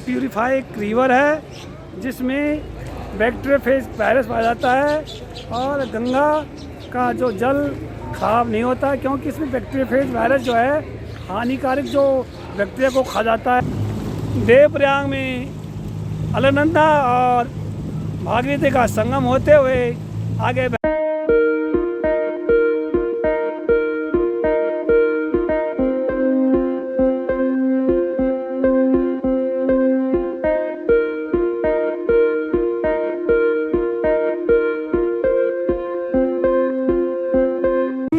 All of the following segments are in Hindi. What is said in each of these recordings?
प्यूरिफाइड रिवर है जिसमें बैक्टीरियोफेज वायरस पाया जाता है। और गंगा का जो जल खराब नहीं होता क्योंकि इसमें बैक्टीरियोफेज वायरस जो है हानिकारक जो बैक्टीरिया को खा जाता है। देवप्रयाग में अलकनंदा और भागीरथी का संगम होते हुए आगे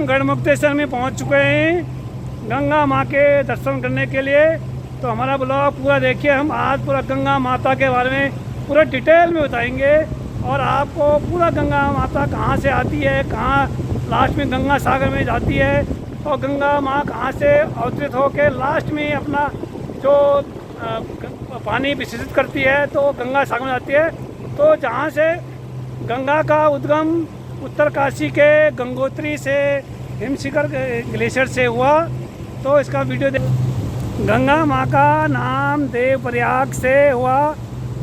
गढ़मुक्तेश्वर में पहुंच चुके हैं गंगा माँ के दर्शन करने के लिए। तो हमारा ब्लॉग पूरा देखिए, हम आज पूरा गंगा माता के बारे में पूरा डिटेल में बताएंगे और आपको पूरा गंगा माता कहाँ से आती है, कहाँ लास्ट में गंगा सागर में जाती है और गंगा माँ कहाँ से अवतरित होकर लास्ट में अपना जो पानी विसर्जित करती है तो गंगा सागर में जाती है। तो जहाँ से गंगा का उद्गम उत्तरकाशी के गंगोत्री से हिमशिखर ग्लेशियर से हुआ। तो इसका वीडियो गंगा माँ का नाम देवप्रयाग से हुआ।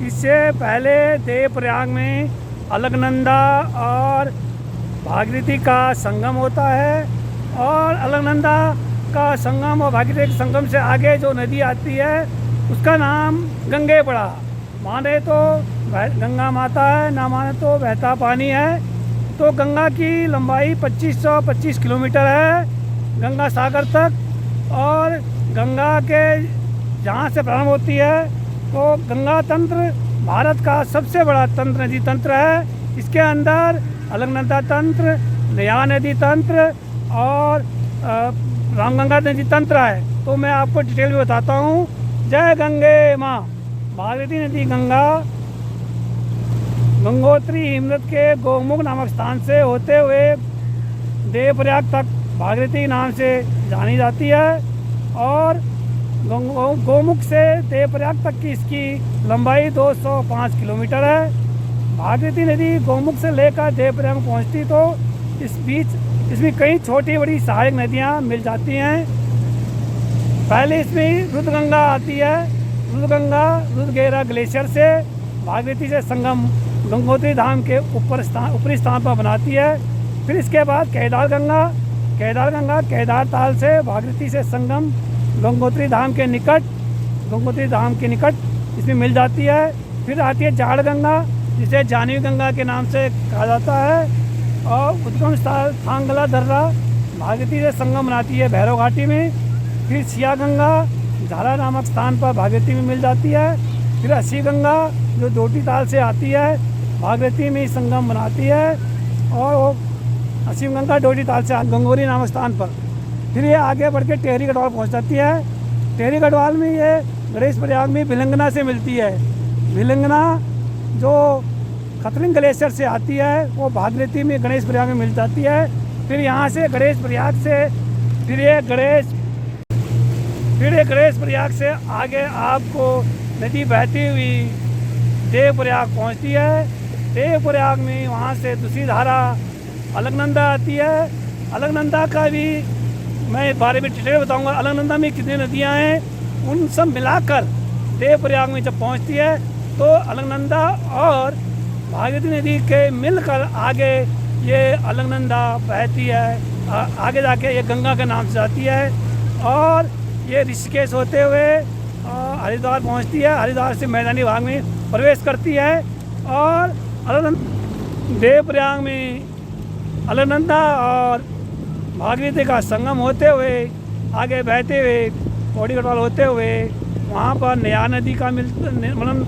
इससे पहले देवप्रयाग में अलकनंदा और भागीरथी का संगम होता है और अलकनंदा का संगम और भागीरथी के संगम से आगे जो नदी आती है उसका नाम गंगे पड़ा। माने तो गंगा माता है, ना माने तो बहता पानी है। तो गंगा की लंबाई 2525 किलोमीटर है गंगा सागर तक। और गंगा के जहाँ से प्रारंभ होती है तो गंगा तंत्र भारत का सबसे बड़ा तंत्र नदी तंत्र है। इसके अंदर अलकनंदा तंत्र, नया नदी तंत्र और रामगंगा नदी तंत्र है। तो मैं आपको डिटेल में बताता हूँ। जय गंगे माँ। भागीरथी नदी गंगा गंगोत्री हिमनद के गोमुख नामक स्थान से होते हुए देवप्रयाग तक भागीरथी नाम से जानी जाती है और गोमुख से देवप्रयाग तक की इसकी लंबाई 205 किलोमीटर है। भागीरथी नदी गोमुख से लेकर देवप्रयाग में पहुँचती तो इस बीच इसमें कई छोटी बड़ी सहायक नदियाँ मिल जाती हैं। पहले इसमें रुद्रगंगा आती है। रुद्रगंगा रुद्रगेरा ग्लेशियर से भागीरथी से संगम गंगोत्री धाम के ऊपरी स्थान पर बनाती है। फिर इसके बाद केदार गंगा केदार ताल से भागीरथी से संगम गंगोत्री धाम के निकट इसमें मिल जाती है। फिर आती है जाड़ गंगा जिसे जानवी गंगा के नाम से कहा जाता है और उद्गम स्थल थांगला दर्रा भागीरथी से संगम बनाती है भैरव घाटी में। फिर सिया गंगा झाला नामक स्थान पर भागीरथी में मिल जाती है। फिर अस्सी गंगा जो डोटी ताल से आती है भागीरथी में संगम बनाती है और वो असीम गंगा डोटी ताल से गंगोरी नामक स्थान पर। फिर ये आगे बढ़ के टेहरी गढ़वाल पहुँच जाती है। टेहरी गढ़वाल में ये गणेश प्रयाग में भिलंगना से मिलती है। भिलंगना जो खतरंग ग्लेशियर से आती है वो भागीरथी में गणेश प्रयाग में मिल जाती है। फिर यहाँ से गणेश प्रयाग से फिर ये गणेश प्रयाग से आगे आपको नदी बहती हुई देवप्रयाग पहुँचती है। देवप्रयाग में वहाँ से दूसरी धारा अलकनंदा आती है। अलकनंदा का भी मैं इस बारे में डिटेल बताऊंगा। अलकनंदा में कितनी नदियाँ हैं उन सब मिलाकर देवप्रयाग में जब पहुँचती है तो अलकनंदा और भागीरथी नदी के मिलकर आगे ये अलकनंदा बहती है। आगे जाके ये गंगा के नाम से आती है और ये ऋषिकेश होते हुए हरिद्वार पहुंचती है। हरिद्वार से मैदानी भाग में प्रवेश करती है और देवप्रयाग में अलकनंदा और भागीरथी का संगम होते हुए आगे बहते हुए पौड़ी गढ़वाल होते हुए वहाँ पर नया नदी का मिलन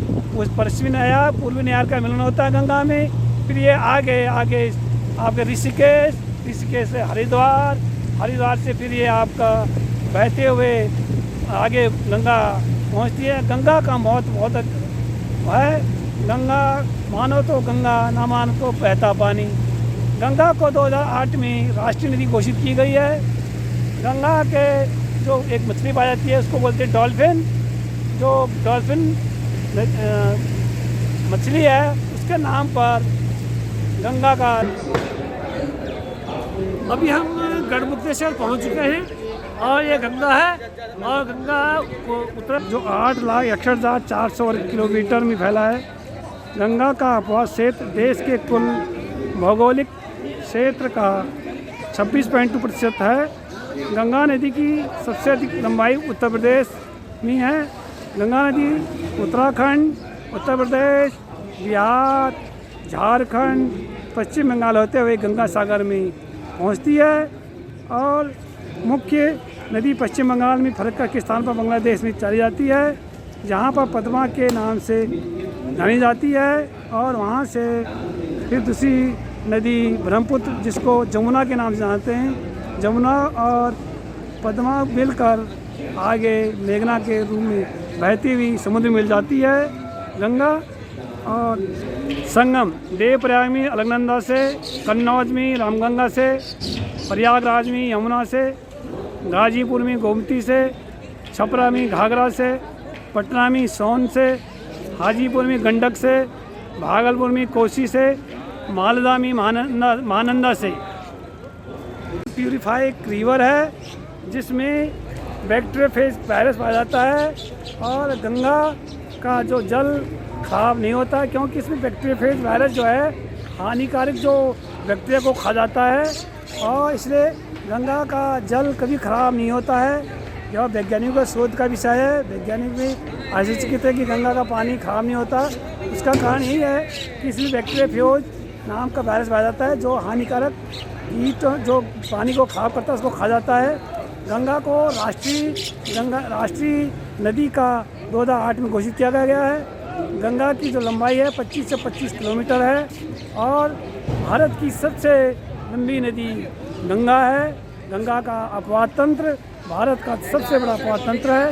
पश्चिमी नयार पूर्वी नयार का मिलन होता है गंगा में। फिर ये आगे आपके ऋषिकेश से हरिद्वार से फिर ये आपका बहते हुए आगे गंगा पहुँचती है। गंगा का महत्व बहुत है। गंगा मानो तो गंगा, ना मानो तो बहता पानी। गंगा को 2008 में राष्ट्रीय नदी घोषित की गई है। गंगा के जो एक मछली पाई जाती है उसको बोलते हैं डॉल्फिन। जो डॉल्फिन मछली है उसके नाम पर गंगा का। अभी हम गढ़मुक्तेश्वर पहुंच चुके हैं और ये गंगा है, और गंगा को उत्तर जो 8,61,400 वर्ग किलोमीटर में फैला है। गंगा का अपवाद क्षेत्र देश के कुल भौगोलिक क्षेत्र का 26.2% है। गंगा नदी की सबसे अधिक लंबाई उत्तर प्रदेश में है। गंगा नदी उत्तराखंड, उत्तर प्रदेश, बिहार, झारखंड, पश्चिम बंगाल होते हुए गंगा सागर में पहुंचती है। और मुख्य नदी पश्चिम बंगाल में फरक्का के स्थान पर बांग्लादेश में चली जाती है, जहां पर पद्मा के नाम से जानी जाती है। और वहां से फिर दूसरी नदी ब्रह्मपुत्र, जिसको जमुना के नाम से जानते हैं, जमुना और पद्मा मिलकर आगे मेघना के रूप में बहती हुई समुद्र में मिल जाती है। गंगा और संगम देवप्रयाग में अलकनंदा से, कन्नौज में रामगंगा से, प्रयागराज में यमुना से, गाजीपुर में गोमती से, छपरा में घाघरा से, पटना में सोन से, हाजीपुर में गंडक से, भागलपुर में कोसी से, मालदा में महानंदा से। प्यूरीफाई एक रिवर है जिसमें बैक्टीरियोफेज वायरस पाया जाता है। और गंगा का जो जल खराब नहीं होता है, क्योंकि इसमें बैक्टीरियोफेज वायरस जो है हानिकारक जो बैक्टीरिया को खा जाता है, और इसलिए गंगा का जल कभी ख़राब नहीं होता है। यह वैज्ञानिकों का शोध का विषय है। वैज्ञानिक भी आश्चर्यचकित है कि गंगा का पानी खराब नहीं होता। उसका कारण यही है कि इसमें बैक्टीरियोफेज नाम का वायरस पाया जाता है, जो हानिकारक कीट जो पानी को खराब करता है उसको खा जाता है। गंगा को राष्ट्रीय नदी का 2008 में घोषित किया गया है। गंगा की जो लंबाई है 25 से 25 किलोमीटर है, और भारत की सबसे लंबी नदी गंगा है। गंगा का अपवाद तंत्र भारत का सबसे बड़ा अपवाद तंत्र है।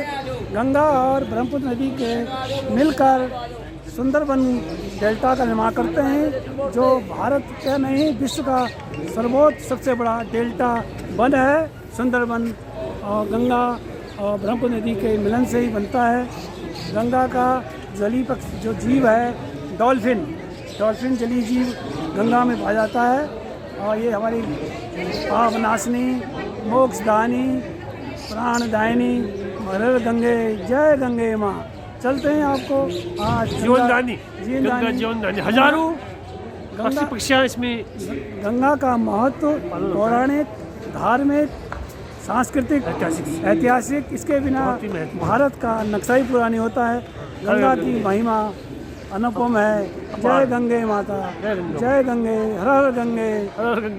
गंगा और ब्रह्मपुत्र नदी के मिलकर सुंदरबन डेल्टा का निर्माण करते हैं, जो भारत का नहीं विश्व का सर्वोच्च सबसे बड़ा डेल्टा वन है। सुंदरबन और गंगा और ब्रह्मपुत्र नदी के मिलन से ही बनता है। गंगा का जलीय पक्षी जो जीव है डॉल्फिन जलीय जीव गंगा में पाया जाता है। और ये हमारी पापनाशनी, मोक्षदानी, प्राणदायिनी, हर गंगे जय गंगे माँ। चलते हैं आपको आज जीवनदानी हजारों गंगा पक्षियाँ इसमें। गंगा का महत्व पौराणिक, धार्मिक, सांस्कृतिक, ऐतिहासिक, इसके बिना भारत का नक्शा ही पूरा नहीं होता है। गंगा की महिमा अनुपम है। जय गंगे माता, जय गंगे, हर हर गंगे,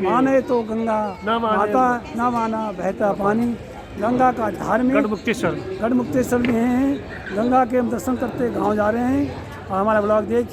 माने तो गंगा माता, ना माना बहता पानी। गंगा का धार्मिक गढ़मुक्तेश्वर में हैं। गंगा के हम दर्शन करते गांव जा रहे हैं, और हमारा ब्लॉग देख